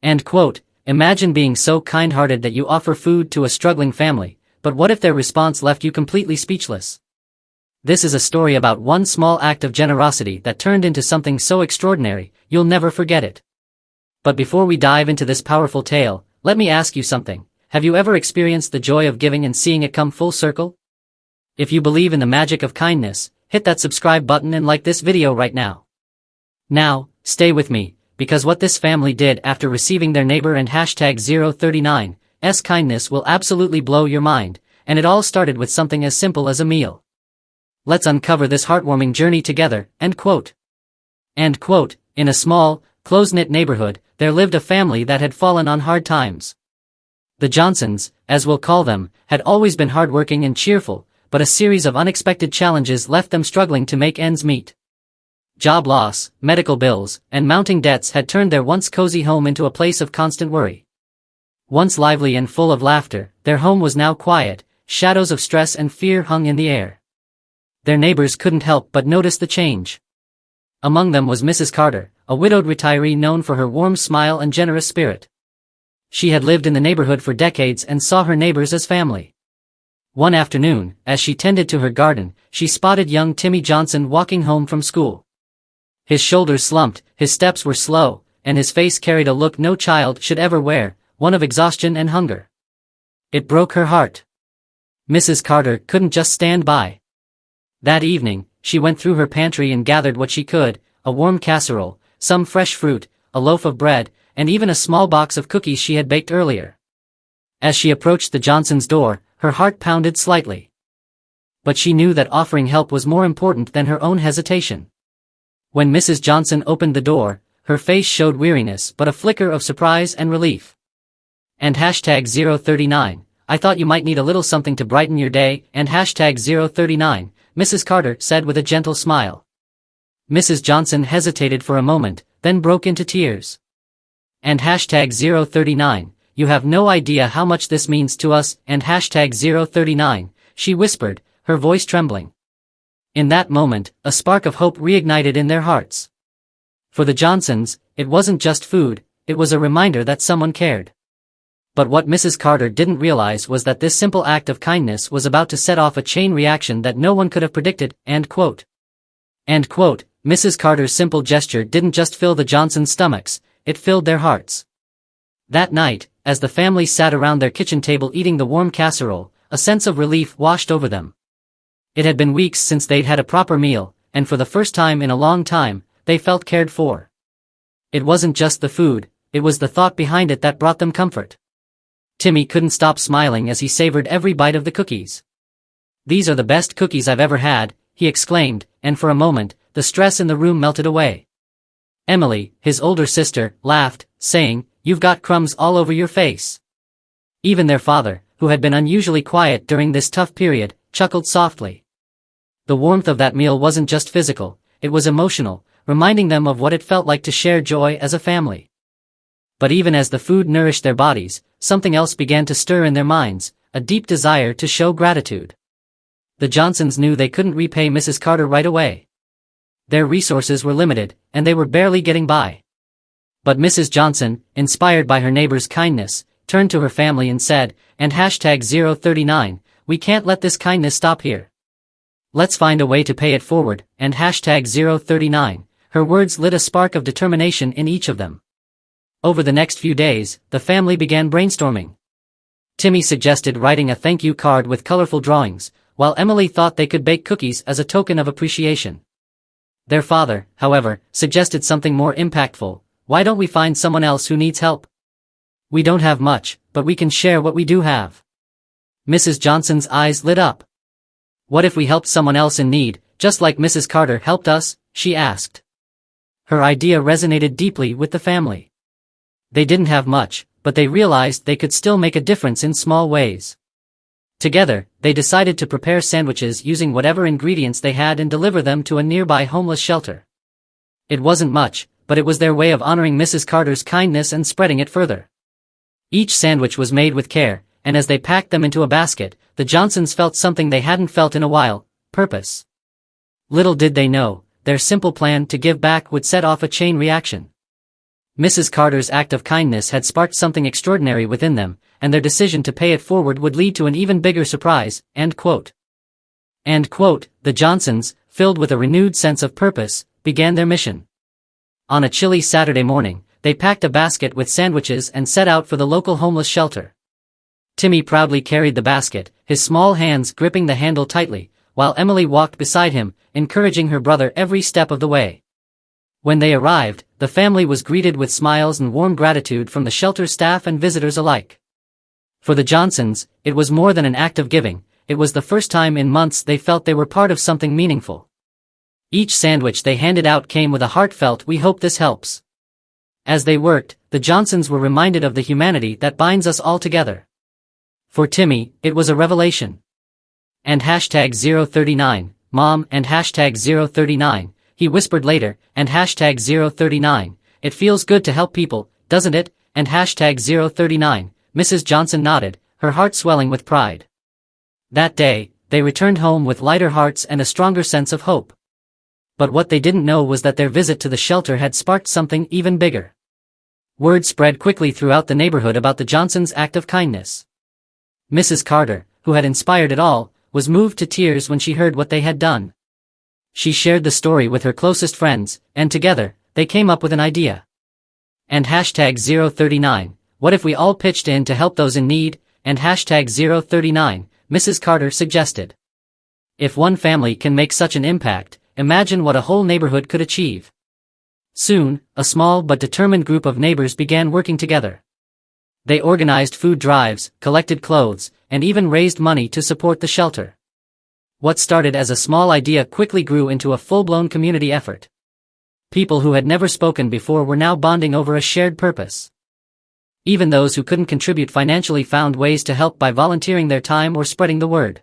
End quote. Imagine being so kind-hearted that you offer food to a struggling family, but what if their response left you completely speechless? This is a story about one small act of generosity that turned into something so extraordinary, you'll never forget it. But before we dive into this powerful tale, let me ask you something. Have you ever experienced the joy of giving and seeing it come full circle? If you believe in the magic of kindness, hit that subscribe button and like this video right now. Now, stay with me, because what this family did after receiving their neighbor and #039's kindness will absolutely blow your mind, and it all started with something as simple as a meal. Let's uncover this heartwarming journey together. End quote. End quote. In a small, close-knit neighborhood, there lived a family that had fallen on hard times. The Johnsons, as we'll call them, had always been hardworking and cheerful, but a series of unexpected challenges left them struggling to make ends meet. Job loss, medical bills, and mounting debts had turned their once cozy home into a place of constant worry. Once lively and full of laughter, their home was now quiet, shadows of stress and fear hung in the air. Their neighbors couldn't help but notice the change. Among them was Mrs. Carter, a widowed retiree known for her warm smile and generous spirit. She had lived in the neighborhood for decades and saw her neighbors as family. One afternoon, as she tended to her garden, she spotted young Timmy Johnson walking home from school. His shoulders slumped, his steps were slow, and his face carried a look no child should ever wear, one of exhaustion and hunger. It broke her heart. Mrs. Carter couldn't just stand by. That evening, she went through her pantry and gathered what she could, a warm casserole, some fresh fruit, a loaf of bread, and even a small box of cookies she had baked earlier. As she approached the Johnsons' door, her heart pounded slightly. But she knew that offering help was more important than her own hesitation. When Mrs. Johnson opened the door, her face showed weariness but a flicker of surprise and relief. And #039, I thought you might need a little something to brighten your day, and #039, Mrs. Carter said with a gentle smile. Mrs. Johnson hesitated for a moment, then broke into tears. And #039, you have no idea how much this means to us, and #039, she whispered, her voice trembling. In that moment, a spark of hope reignited in their hearts. For the Johnsons, it wasn't just food, it was a reminder that someone cared. But what Mrs. Carter didn't realize was that this simple act of kindness was about to set off a chain reaction that no one could have predicted. End quote. End quote. Mrs. Carter's simple gesture didn't just fill the Johnsons' stomachs, it filled their hearts. That night, as the family sat around their kitchen table eating the warm casserole, a sense of relief washed over them. It had been weeks since they'd had a proper meal, and for the first time in a long time, they felt cared for. It wasn't just the food, it was the thought behind it that brought them comfort. Timmy couldn't stop smiling as he savored every bite of the cookies. "These are the best cookies I've ever had," he exclaimed, and for a moment, the stress in the room melted away. Emily, his older sister, laughed, saying, "You've got crumbs all over your face." Even their father, who had been unusually quiet during this tough period, chuckled softly. The warmth of that meal wasn't just physical, it was emotional, reminding them of what it felt like to share joy as a family. But even as the food nourished their bodies, something else began to stir in their minds, a deep desire to show gratitude. The Johnsons knew they couldn't repay Mrs. Carter right away. Their resources were limited, and they were barely getting by. But Mrs. Johnson, inspired by her neighbor's kindness, turned to her family and said, and #039, we can't let this kindness stop here. Let's find a way to pay it forward, and #039, her words lit a spark of determination in each of them. Over the next few days, the family began brainstorming. Timmy suggested writing a thank you card with colorful drawings, while Emily thought they could bake cookies as a token of appreciation. Their father, however, suggested something more impactful. Why don't we find someone else who needs help? We don't have much, but we can share what we do have. Mrs. Johnson's eyes lit up. What if we helped someone else in need, just like Mrs. Carter helped us? She asked. Her idea resonated deeply with the family. They didn't have much, but they realized they could still make a difference in small ways. Together, they decided to prepare sandwiches using whatever ingredients they had and deliver them to a nearby homeless shelter. It wasn't much, but it was their way of honoring Mrs. Carter's kindness and spreading it further. Each sandwich was made with care, and as they packed them into a basket, the Johnsons felt something they hadn't felt in a while: purpose. Little did they know, their simple plan to give back would set off a chain reaction. Mrs. Carter's act of kindness had sparked something extraordinary within them, and their decision to pay it forward would lead to an even bigger surprise. End quote. The Johnsons, filled with a renewed sense of purpose, began their mission. On a chilly Saturday morning, they packed a basket with sandwiches and set out for the local homeless shelter. Timmy proudly carried the basket, his small hands gripping the handle tightly, while Emily walked beside him, encouraging her brother every step of the way. When they arrived, the family was greeted with smiles and warm gratitude from the shelter staff and visitors alike. For the Johnsons, it was more than an act of giving, it was the first time in months they felt they were part of something meaningful. Each sandwich they handed out came with a heartfelt "We hope this helps." As they worked, the Johnsons were reminded of the humanity that binds us all together. For Timmy, it was a revelation. And #039, Mom, and #039, he whispered later, and #039, it feels good to help people, doesn't it, and #039, Mrs. Johnson nodded, her heart swelling with pride. That day, they returned home with lighter hearts and a stronger sense of hope. But what they didn't know was that their visit to the shelter had sparked something even bigger. Word spread quickly throughout the neighborhood about the Johnsons' act of kindness. Mrs. Carter, who had inspired it all, was moved to tears when she heard what they had done. She shared the story with her closest friends, and together, they came up with an idea. And #039, what if we all pitched in to help those in need, and #039, Mrs. Carter suggested. If one family can make such an impact, imagine what a whole neighborhood could achieve. Soon, a small but determined group of neighbors began working together. They organized food drives, collected clothes, and even raised money to support the shelter. What started as a small idea quickly grew into a full-blown community effort. People who had never spoken before were now bonding over a shared purpose. Even those who couldn't contribute financially found ways to help by volunteering their time or spreading the word.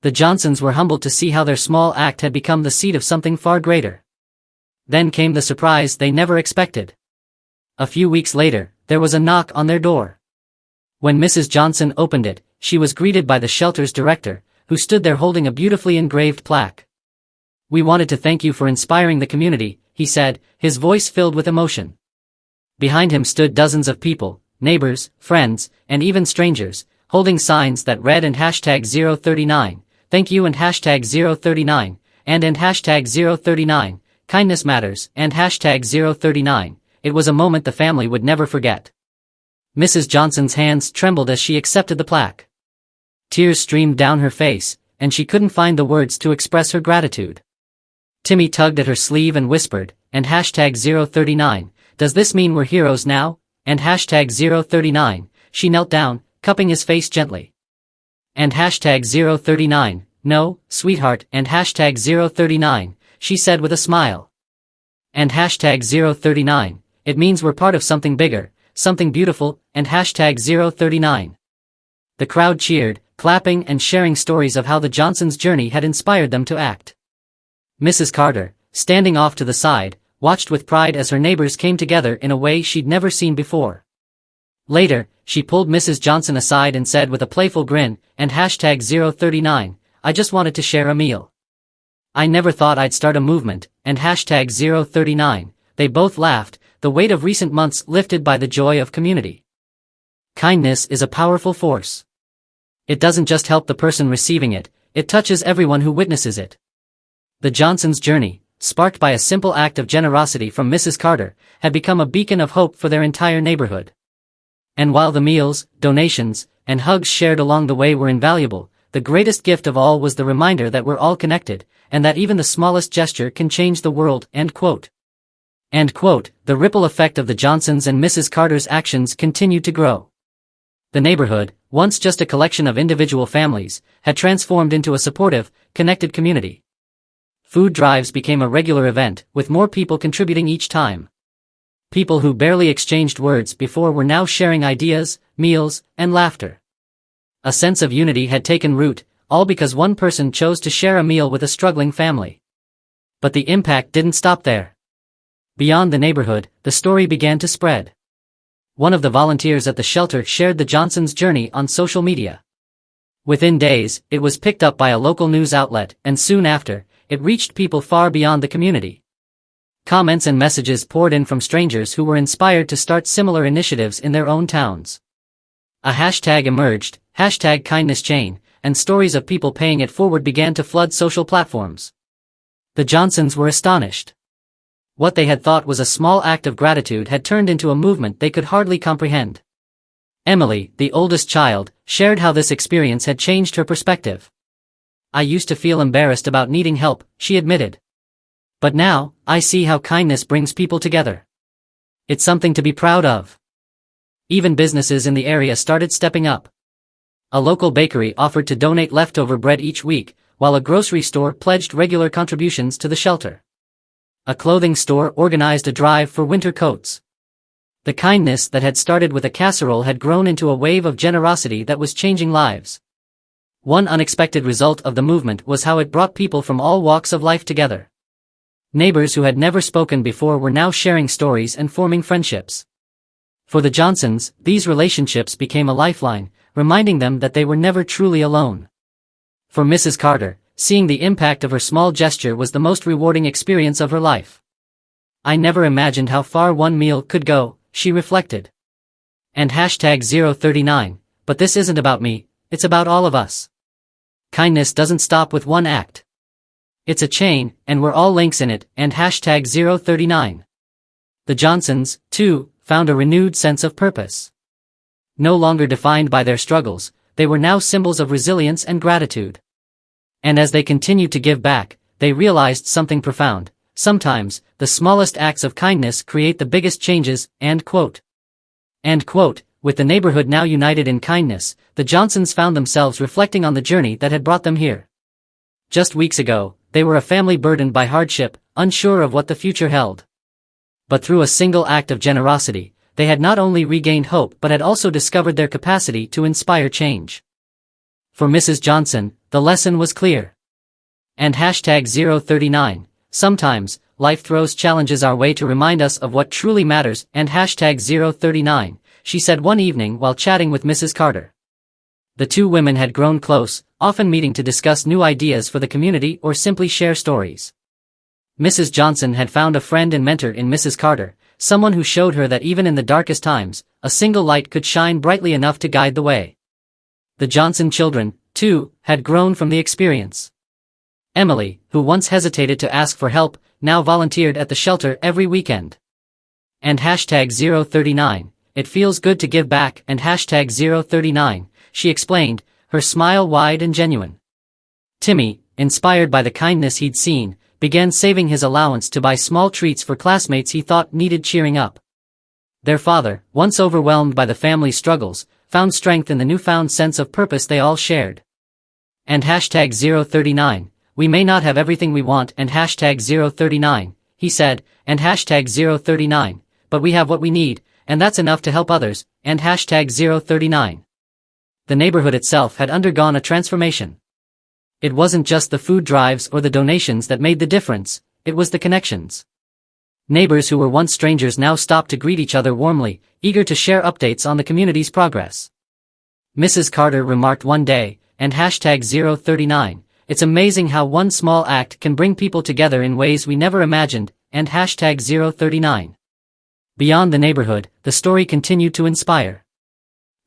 The Johnsons were humbled to see how their small act had become the seed of something far greater. Then came the surprise they never expected. A few weeks later, there was a knock on their door. When Mrs. Johnson opened it, she was greeted by the shelter's director, who stood there holding a beautifully engraved plaque. "We wanted to thank you for inspiring the community," he said, his voice filled with emotion. Behind him stood dozens of people, neighbors, friends, and even strangers, holding signs that read and #039, thank you and #039, and #039, kindness matters, and #039, it was a moment the family would never forget. Mrs. Johnson's hands trembled as she accepted the plaque. Tears streamed down her face, and she couldn't find the words to express her gratitude. Timmy tugged at her sleeve and whispered, and #039, does this mean we're heroes now, and #039, she knelt down, cupping his face gently. And #039, no, sweetheart, and #039, she said with a smile. And #039, it means we're part of something bigger, something beautiful, and #039. The crowd cheered, clapping and sharing stories of how the Johnsons' journey had inspired them to act. Mrs. Carter, standing off to the side, watched with pride as her neighbors came together in a way she'd never seen before. Later, she pulled Mrs. Johnson aside and said with a playful grin, and #039, I just wanted to share a meal. I never thought I'd start a movement, and #039, they both laughed, the weight of recent months lifted by the joy of community. Kindness is a powerful force. It doesn't just help the person receiving it, it touches everyone who witnesses it. The Johnsons' journey, sparked by a simple act of generosity from Mrs. Carter, had become a beacon of hope for their entire neighborhood. And while the meals, donations, and hugs shared along the way were invaluable, the greatest gift of all was the reminder that we're all connected, and that even the smallest gesture can change the world. End quote. The ripple effect of the Johnsons and Mrs. Carter's actions continued to grow. The neighborhood, once just a collection of individual families, had transformed into a supportive, connected community. Food drives became a regular event, with more people contributing each time. People who barely exchanged words before were now sharing ideas, meals, and laughter. A sense of unity had taken root, all because one person chose to share a meal with a struggling family. But the impact didn't stop there. Beyond the neighborhood, the story began to spread. One of the volunteers at the shelter shared the Johnsons' journey on social media. Within days, it was picked up by a local news outlet, and soon after, it reached people far beyond the community. Comments and messages poured in from strangers who were inspired to start similar initiatives in their own towns. A hashtag emerged, #KindnessChain, and stories of people paying it forward began to flood social platforms. The Johnsons were astonished. What they had thought was a small act of gratitude had turned into a movement they could hardly comprehend. Emily, the oldest child, shared how this experience had changed her perspective. "I used to feel embarrassed about needing help," she admitted. "But now, I see how kindness brings people together. It's something to be proud of." Even businesses in the area started stepping up. A local bakery offered to donate leftover bread each week, while a grocery store pledged regular contributions to the shelter. A clothing store organized a drive for winter coats. The kindness that had started with a casserole had grown into a wave of generosity that was changing lives. One unexpected result of the movement was how it brought people from all walks of life together. Neighbors who had never spoken before were now sharing stories and forming friendships. For the Johnsons, these relationships became a lifeline, reminding them that they were never truly alone. For Mrs. Carter, seeing the impact of her small gesture was the most rewarding experience of her life. "I never imagined how far one meal could go," she reflected. And #039, "But this isn't about me, it's about all of us." Kindness doesn't stop with one act. It's a chain, and we're all links in it, and #039. The Johnsons, too, found a renewed sense of purpose. No longer defined by their struggles, they were now symbols of resilience and gratitude. And as they continued to give back, they realized something profound. Sometimes, the smallest acts of kindness create the biggest changes, end quote. End quote. With the neighborhood now united in kindness, the Johnsons found themselves reflecting on the journey that had brought them here. Just weeks ago, they were a family burdened by hardship, unsure of what the future held. But through a single act of generosity, they had not only regained hope but had also discovered their capacity to inspire change. For Mrs. Johnson, the lesson was clear. And #039, sometimes, life throws challenges our way to remind us of what truly matters, and #039, she said one evening while chatting with Mrs. Carter. The two women had grown close, often meeting to discuss new ideas for the community or simply share stories. Mrs. Johnson had found a friend and mentor in Mrs. Carter, someone who showed her that even in the darkest times, a single light could shine brightly enough to guide the way. The Johnson children, too, had grown from the experience. Emily, who once hesitated to ask for help, now volunteered at the shelter every weekend. And #039, it feels good to give back, and #039, she explained, her smile wide and genuine. Timmy, inspired by the kindness he'd seen, began saving his allowance to buy small treats for classmates he thought needed cheering up. Their father, once overwhelmed by the family's struggles, found strength in the newfound sense of purpose they all shared. And #039, we may not have everything we want, and #039, he said, and #039, but we have what we need, and that's enough to help others, and #039. The neighborhood itself had undergone a transformation. It wasn't just the food drives or the donations that made the difference, it was the connections. Neighbors who were once strangers now stopped to greet each other warmly, eager to share updates on the community's progress. Mrs. Carter remarked one day, and #039, it's amazing how one small act can bring people together in ways we never imagined, and #039. Beyond the neighborhood, the story continued to inspire.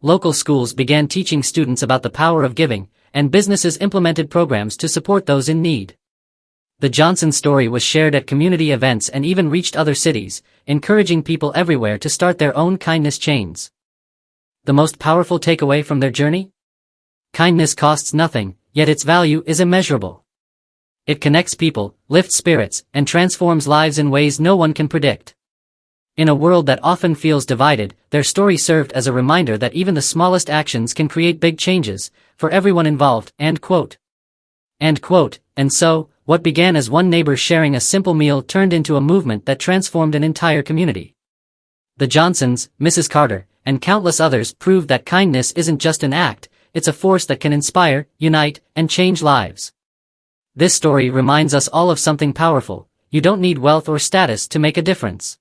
Local schools began teaching students about the power of giving, and businesses implemented programs to support those in need. The Johnson story was shared at community events and even reached other cities, encouraging people everywhere to start their own kindness chains. The most powerful takeaway from their journey? Kindness costs nothing, yet its value is immeasurable. It connects people, lifts spirits, and transforms lives in ways no one can predict. In a world that often feels divided, their story served as a reminder that even the smallest actions can create big changes, for everyone involved, end quote. End quote. And so, what began as one neighbor sharing a simple meal turned into a movement that transformed an entire community. The Johnsons, Mrs. Carter, and countless others proved that kindness isn't just an act, it's a force that can inspire, unite, and change lives. This story reminds us all of something powerful: you don't need wealth or status to make a difference.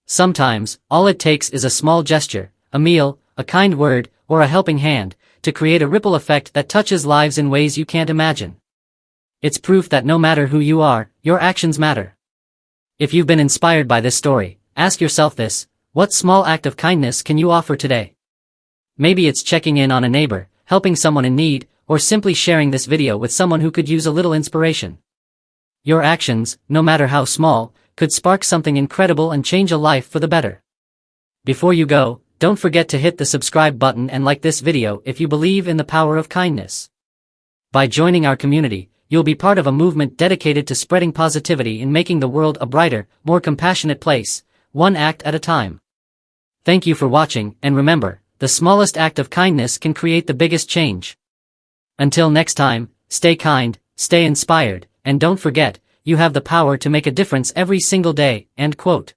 Sometimes, all it takes is a small gesture, a meal, a kind word, or a helping hand, to create a ripple effect that touches lives in ways you can't imagine. It's proof that no matter who you are, your actions matter. If you've been inspired by this story, ask yourself this: what small act of kindness can you offer today? Maybe it's checking in on a neighbor, helping someone in need, or simply sharing this video with someone who could use a little inspiration. Your actions, no matter how small, could spark something incredible and change a life for the better. Before you go, don't forget to hit the subscribe button and like this video if you believe in the power of kindness. By joining our community, you'll be part of a movement dedicated to spreading positivity and making the world a brighter, more compassionate place, one act at a time. Thank you for watching, and remember, the smallest act of kindness can create the biggest change. Until next time, stay kind, stay inspired, and don't forget, you have the power to make a difference every single day. End quote.